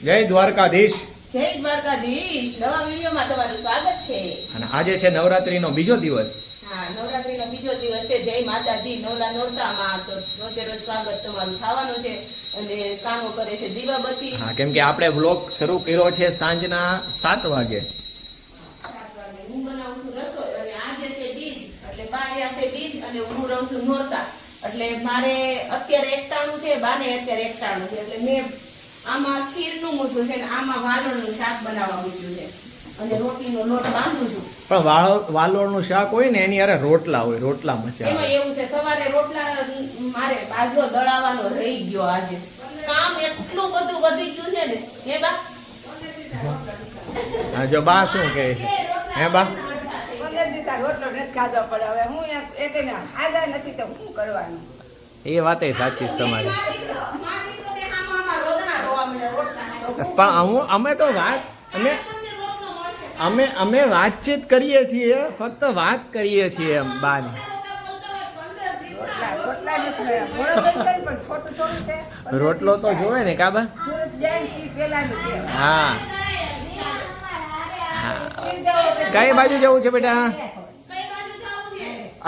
જય દ્વારકાધીશ. જય દ્વારકાધીશ. નવા વિડીયોમાં તમારું સ્વાગત છે. અને આજે છે નવરાત્રીનો બીજો દિવસ. હા, નવરાત્રીનો બીજો દિવસ છે. જય માતાજી. નોરતામાં તો રોજે રોજ સ્વાગત તમારું થવાનું છે અને કામો કરે છે દીવાબત્તી. હા, કેમ કે આપણે વ્લોગ શરૂ કર્યો છે સાંજના 7 વાગે. હું બનાવું છું રસોઈ અને આજે છે બીજ એટલે બાર્યા છે બીજ અને હું રહું છું નોરતા એટલે મારે અત્યારે એકટાણું છે, બાને અત્યારે એકટાણું છે એટલે મેં આમાં ખીરનું મૂઠું છે ને આમાં વાલોળનું શાક બનાવવા મૂક્યું છે અને રોટલીનો લોટ બાંધું છું. પણ વાલોળનું શાક હોય ને એની અરે રોટલા હોય, રોટલા મજા એમાં આવે. એવું છે સવારે રોટલા મારે બાજરો દળાવવાનો રહી ગયો. આજે કામ એટલું બધું વધી ગયું છે ને હે બા. હા, જો બા શું કહે છે હે બા? રોટલો નથી ખાધો પડે. હવે હું એક આજા નથી તો શું કરવાનું? એ વાત સાચી છે તમારી. પણ અમે તો વાત અમે વાતચીત કરીએ છીએ, ફક્ત વાત કરીએ છીએ એમ બાની. રોટલો તો જોવે ને કાબા. હા, કઈ બાજુ જવું છે બેટા?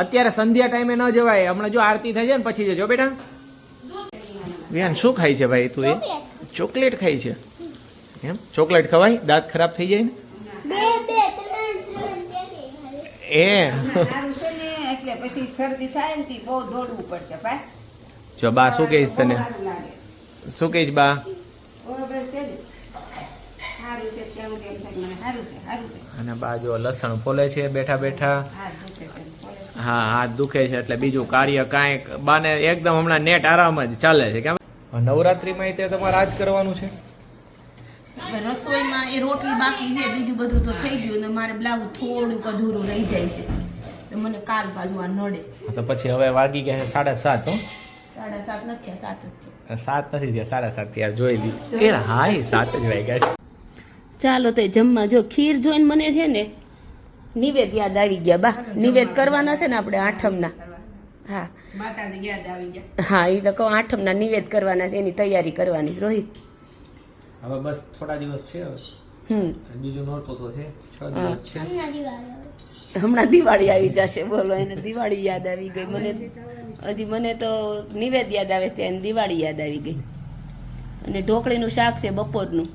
અત્યારે સંધ્યા ટાઈમે ન જવાય. હમણાં જો આરતી થાય છે ને પછી જજો બેટા. વિહાન શું ખાય છે ભાઈ તું? એ ચોકલેટ ખાય છે એમ? ચોકલેટ ખવાય? દાંત ખરાબ થઈ જાય ને એ. એટલે પછી શરદી થાય ને બહુ દોડવું પડશે ભાઈ. જો બા શું કહીશ તને? શું કહીશ બા? બરોબર છે ને? સારું છે ત્યાં એમ થાય મને સારું છે, સારું છે. અને બા જો લસણ ફોલે છે બેઠા બેઠા. હા, હાથ દુખે છે એટલે બીજું કાર્ય કાંઈક બાને એકદમ હમણાં નેટ આરામ જ ચાલે છે. કેમ નવરાત્રીમાં તે તમારે આજ કરવાનું છે? રસોઈમાં એ રોટલી બાકી છે, બીજું બધું તો થઈ ગયું ને મારે બ્લાઉઝ થોડુંક અધૂરું રહી જાય છે તો મને કાલ બાજુ આ નડે. તો પછી હવે વાગી ગયા 7:30. 7:30 નથી થયા, 7 જ છે. 7 નથી થયા, 7:30 યાર જોઈ લીધી. એ હા, 7 જ વાગ્યા છે. ચાલો તો જમવા. જો ખીર જોઈને મને છે ને નિવેદ યાદ આવી ગયા બા. નિવેદ કરવાના છે ને આપણે આઠમના. હા માતાજી યાદ આવી ગયા. હા, એ તો કહું આઠમના નિવેદ કરવાના છે, એની તૈયારી કરવાની. રોહિત હવે બસ થોડા દિવસ છે. બીજું નોરતો તો છે, 6 દિવસ છે. હમણાં દિવાળી આવી જશે. બોલો, એને દિવાળી યાદ આવી ગઈ. મને હજી મને તો નિવેદ યાદ આવે છે, એને દિવાળી યાદ આવી ગઈ. અને ઢોકળીનું શાક છે બપોરનું,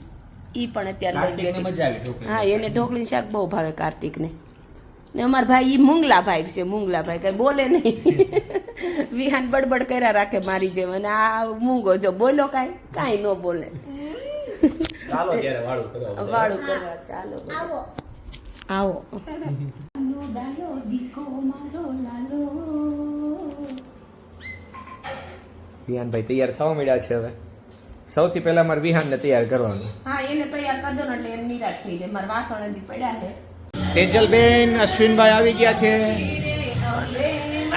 ઈ પણ અત્યારે હા, એને ઢોકળીનું શાક બહુ ભાવે કાર્તિકને. ને અમારા ભાઈ ઈ મૂંગલા ભાઈ છે. મૂંગલા ભાઈ કઈ બોલે નહીં. વિહાન બડબડ કર્યા રાખે મારી જેમ. અને આ મૂંગો જો બોલો કાંઈ ન બોલે. ચાલો ત્યારે વાળું કરવા ચાલો આવો. વિહાનભાઈ તૈયાર થવા મળ્યા છે. હવે સૌથી પહેલા મારે વિહાનને તૈયાર કરવાનું. હા, એને તૈયાર કરી દો ને એટલે એમ નિરાશ થઈ જાય. મારા વાસણ હજી પડ્યા છે. તેજલબેન, અશ્વિનભાઈ આવી ગયા છે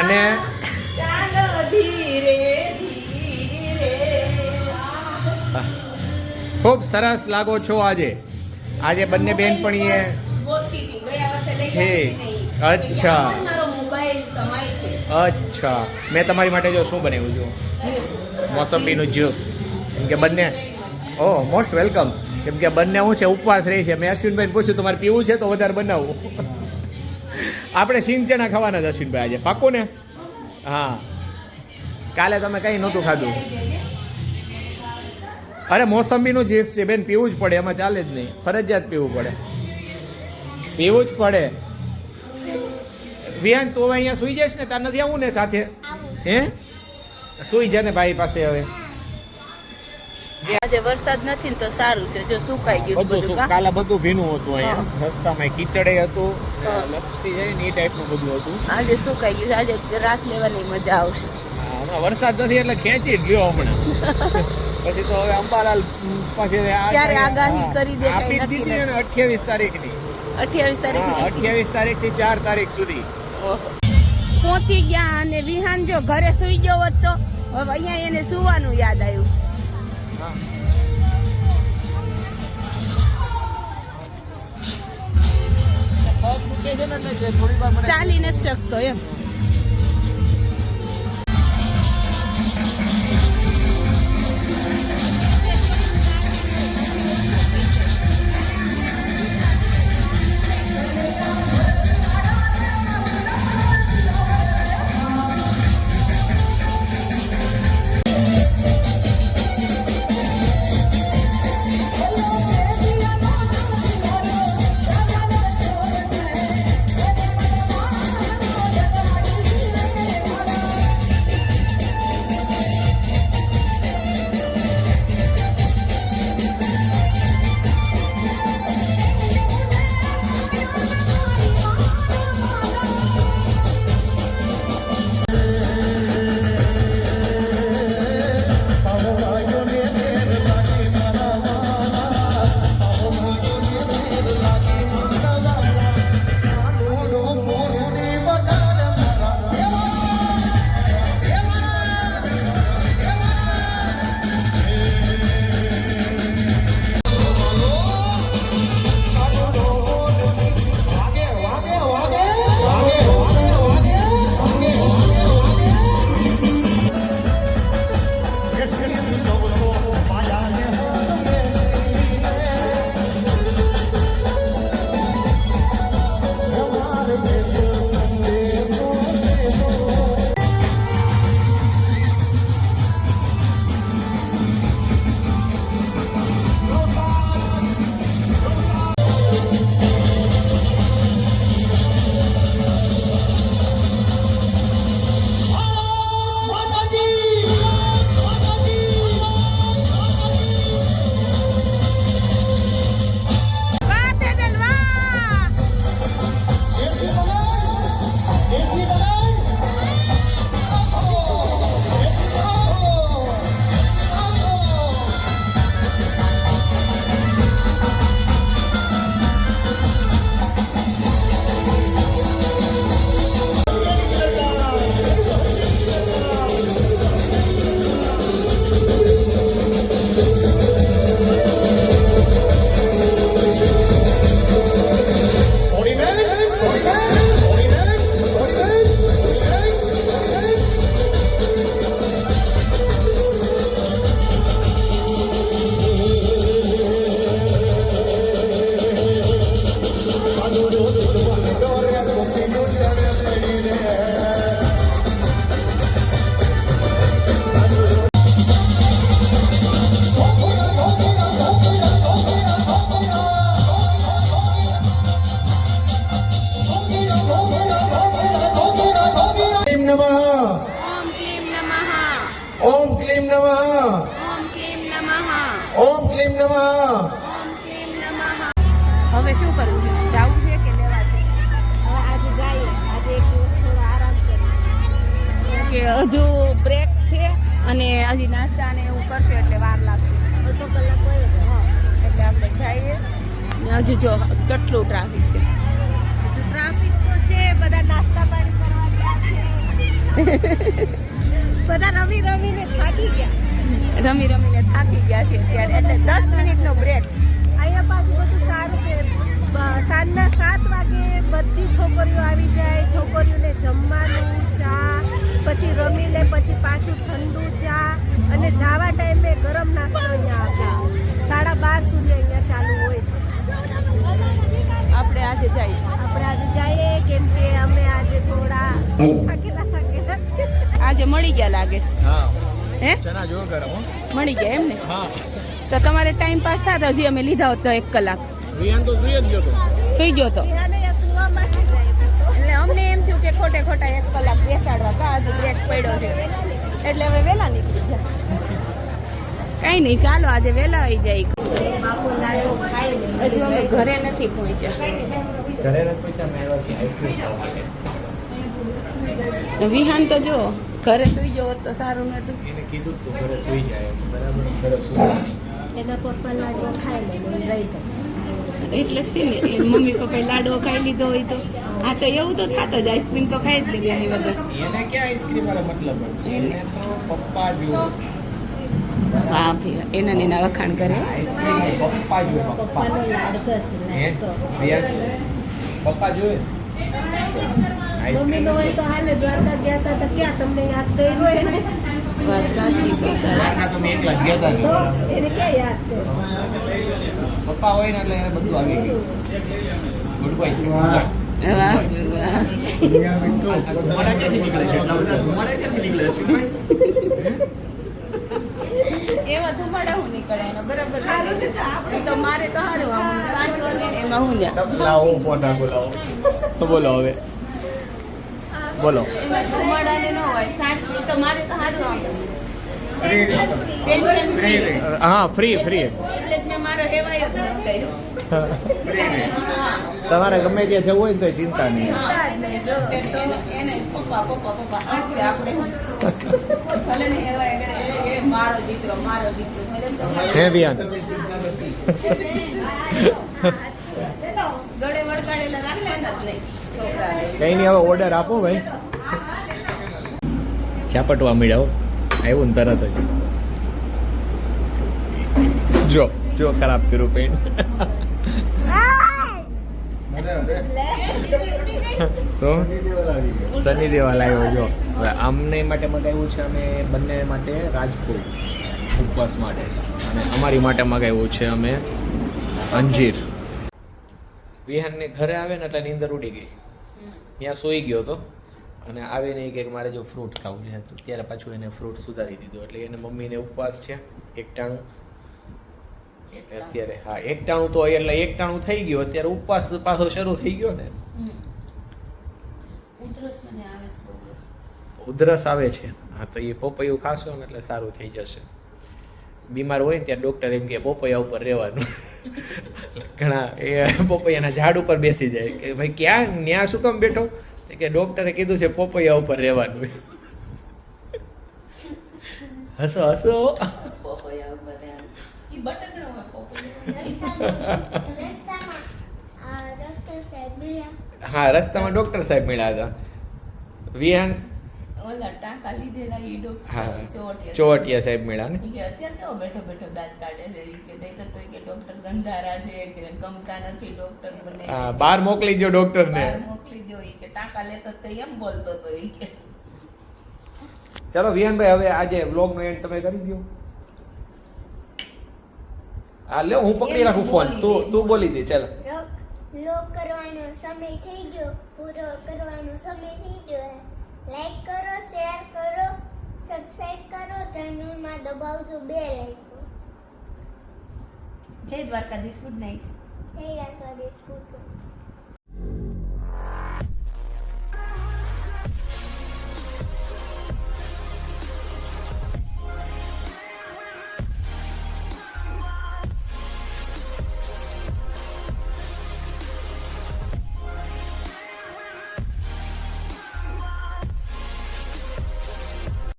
અને ખૂબ સરસ લાગો છો આજે. આજે બંને બેનપણીએ છે. અચ્છા, મેં તમારી માટે જો શું બનાવ્યું છું, મોસંબીનું જ્યુસ. કેમ કે બંને મોસ્ટ વેલકમ. કેમ કે બંને હું છે ઉપવાસ રહી છે. મેં અશ્વિનભાઈને પૂછ્યું તમારે પીવું છે તો વધારે બનાવું. આપણે સિંગ ચણા ખાવાના જ અશ્વિનભાઈ આજે, પાક્કું ને? હા, કાલે તમે કંઈ નહોતું ખાધું. અરે મોસંબીનું જ્યુસ છે બેન, પીવું જ પડે, એમાં ચાલે જ નહીં, ફરજિયાત પીવું પડે. વિહાન તો હવે અહીંયા સુઈ જઈશ ને? તાર નથી આવું ને સાથે? હે, સુઈ જા ને ભાઈ પાસે. હવે આજે વરસાદ નથી ને તો સારું છે. જો સુકાઈ ગયું બધું. કાલે બધું ભીનું હતું, અહીંયા રસ્તામાં કીચડે હતું, લપસી જાય ને એ ટાઈપનું બધું હતું. આજે સુકાઈ ગયું. આજે રાસ લેવાની મજા આવશે. હમણાં વરસાદ નથી એટલે ખેંચી જ લ્યો હમણાં. પછી તો હવે અંબાલાલ પાસે ક્યારે આગાહી કરી દે આપી દીધી ને 28 તારીખની. 28 તારીખથી 4 તારીખ સુધી પહોંચી ગયા. અને વિહાન જો ઘરે સુઈ ગયો હોત તો હવે અહીંયા એને સુવાનું યાદ આવ્યું. ચાલી નથી શકતો એમ. નમઃ ઓમ ક્લીમ નમઃ ઓમ ક્લીમ નમઃ ઓમ ક્લીમ નમઃ ઓમ ક્લીમ નમઃ. ઓમ ક્લીમ નમઃ. હવે શું કરવું છે? જાવું છે કે લેવા છે? હવે આજે જઈએ, આજે એક દિવસ થોડો આરામ કરીએ. કે હજુ બ્રેક છે અને હજી નાસ્તા ને એવું કરશે એટલે વાર લાગશે. અડધો કલાક હોય તો હા. એટલે આપણે જઈએ ને હજુ જો કેટલું ટ્રાફિક છે. હજુ ટ્રાફિક તો છે, બધા નાસ્તા પાણી કરવા ગયા છે. બધા રમી રમીને થાકી ગયા. રમી રમીને થાકી ગયા છે અત્યારે એટલે 10 મિનિટનો બ્રેક. અહીંયા પાછું બધું સારું છે. સાંજના 7 વાગે બધી છોકરીઓ આવી જાય, છોકરીઓને જમવાનું, ચા, પછી રમી લે, પછી પાછું ઠંડુ ચા અને જવા ટાઈમે ગરમ નાસ્તો અહીંયા આપે છે. 12:30 સુધી અહીંયા ચાલુ હોય છે. આપણે આજે જઈએ. આપણે આજે જઈએ કેમ કે અમે આજે થોડા થાકેલા આજે મળી ગયા લાગે છે. હા હે ચના જોર કરો હો. મળી ગયા એમ ને? હા તો તમારે ટાઈમ પાસ થાત હજી અમે લીધા હોત તો 1 કલાક. વિહાન તો સુઈ જ ગયો તો. સુઈ ગયો તો બિહાને અહીંયા સુવામાં જ જાય. એટલે અમને એમ થયું કે ખોટે ખોટા 1 કલાક બેસાડવા કા હજી બ્રેક પડ્યો છે એટલે હવે વહેલા નીકળી ગયા. કઈ નહીં ચાલો આજે વહેલા આવી જાય. હજુ અમે ઘરે નથી પહોંચ્યા. ઘરે નથી પહોંચ્યા, મેં આવ્યા છીએ આઈસ્ક્રીમ ખાવા માટે. વિહાન તો જો ઘરે સુઈ ગયો હોત તો સારું નતું. એને કીધું તું ઘરે સુઈ જાય બરાબર, ઘરે સુઈ જાય. એના પપ્પા લાડવા ખાઈ લે ને રહી જાય. એટલે જ તે ને એ મમ્મી પપ્પાએ લાડવો ખાઈ લીધો હોય તો આ તો એવું તો થાત જ. આઈસ્ક્રીમ તો ખાઈ જ લીધી એની વગર. એને ક્યાં આઈસ્ક્રીમ વાળો મતલબ જ છે, એને તો પપ્પા જો વાહ ભાઈ એના ને એના વખાણ કરે. આઈસ્ક્રીમ પપ્પા જો પપ્પા પપ્પાનો લાડકો છે, હે લાડકો. વિહાન પપ્પા જોયે મમ્મીનો હોય તો હાલે, દ્વારકા ગયા હતા તો ક્યાં તમને યાદ કર્યું હોય ને? વાત સાચી છે તારી. દ્વારકા તો મેં એકલા જ ગયા હતા તો ને. એને ક્યાં યાદ કર્યું? પપ્પા હોય ને એટલે એને બધું આવી ગયું. ગુડ બોય છે. વાહ વાહ. ધુમાડા ક્યાંથી નીકળે છે? ધુમાડા ક્યાંથી નીકળે છે? એમાં ધુમાડા હું નીકળે એનો બરાબર એ તો મારે તો સારું આમ સાચો ને એમાં હું જા લાવો હું ફોન રાખું, લાવો તો બોલો હવે બોલો. એમાં ધુમાડા ને ન હોય સાચ એ તો મારે તો સારું આમ ટેન્શન ફ્રી હા ફ્રી ફ્રી એટલે જ મેં મારો હેવાયો જ નથી કર્યો. તમારે ગમે ત્યાં જવું હોય ને તો ચિંતા નહીં. એને પપ્પા પપ્પા પપ્પા હાચવે આપણે ભલે ને હેવાય કરે એ મારો દીકરો ભલે હે વિહાન ગળે વળગાડેલા રાખવાના જ નહીં છોકરાને. કઈ નહીં, હવે ઓર્ડર આપો ભાઈ. ચાપટવા મળ્યા આવ્યું ને તરત જ જો ખરાબ કર્યું પેન્ટ. તો સની દેવા લાવ્યો જો. હવે આમને માટે મગાવ્યું છે અમે બંને માટે રાજકોટ ઉપવાસ માટે, અને અમારી માટે મગાવ્યું છે અમે અંજીર. વિહાનને ઘરે આવે ને એટલે નીંદર ઉડી ગઈ, ત્યાં સૂઈ ગયો હતો અને આવીને કે મારે જો ફ્રૂટ ખાવું છે તો ત્યારે પાછું એને ફ્રૂટ સુધારી દીધું. એટલે એને મમ્મીને ઉપવાસ છે એકટાણું, એટલે અત્યારે હા એકટાણું તો એટલે એકટાણું થઈ ગયો, અત્યારે ઉપવાસ પાછો શરૂ થઈ ગયો ને. ઉધરસ મને આવે છે બહુ જ. ઉધરસ આવે છે, હા તો એ પપૈયું ખાશો ને એટલે સારું થઈ જશે. બીમાર હોય ને ત્યાં ડૉક્ટર એમ કે પપૈયા ઉપર રહેવાનું. ઘણા એ પપૈયાના ઝાડ ઉપર બેસી જાય કે ભાઈ ક્યાં ન્યા શું કામ બેઠો, કે ડૉક્ટરે કીધું છે પપૈયા ઉપર રહેવાનું. હસો હસો. પપૈયા ઉપર ઈ બટકણો હોય પપૈયા. હા રસ્તામાં ડૉક્ટર સાહેબ મળ્યા હતા. વિહાન ઓલા ટાંકા લીધેલા ઈ હા ડોક્ટર ચોવટિયા સાહેબ મળ્યા ને. ઈ કે અત્યારે કેવો બેઠો બેઠો દાંત કાઢે છે ઈ કે નહીં તો કે ડોક્ટર ગંધારા છે કે ગમતા નથી ડોક્ટર બને. હા બહાર મોકલી દો ડૉક્ટરને. બહાર મોકલી દો ઈ કે ટાંકા લેતો તો એમ બોલતો તો ઈ કે. ચાલો વિહાનભાઈ હવે આજે વ્લોગનો એન્ડ તમે કરી દો. હા લે હું પકડી રાખું ફોન, તું બોલી દે. ચાલો લોક કરવાનો સમય થઈ ગયો, પૂરો કરવાનો સમય થઈ ગયો. લાઈક કરો, શેર કરો, સબસ્ક્રાઇબ કરો, ચેનલમાં દબાવજો બેલ આઇકોન. જય દ્વારકાધીશ, ગુડ નાઇટ. જય દ્વારકાધીશ.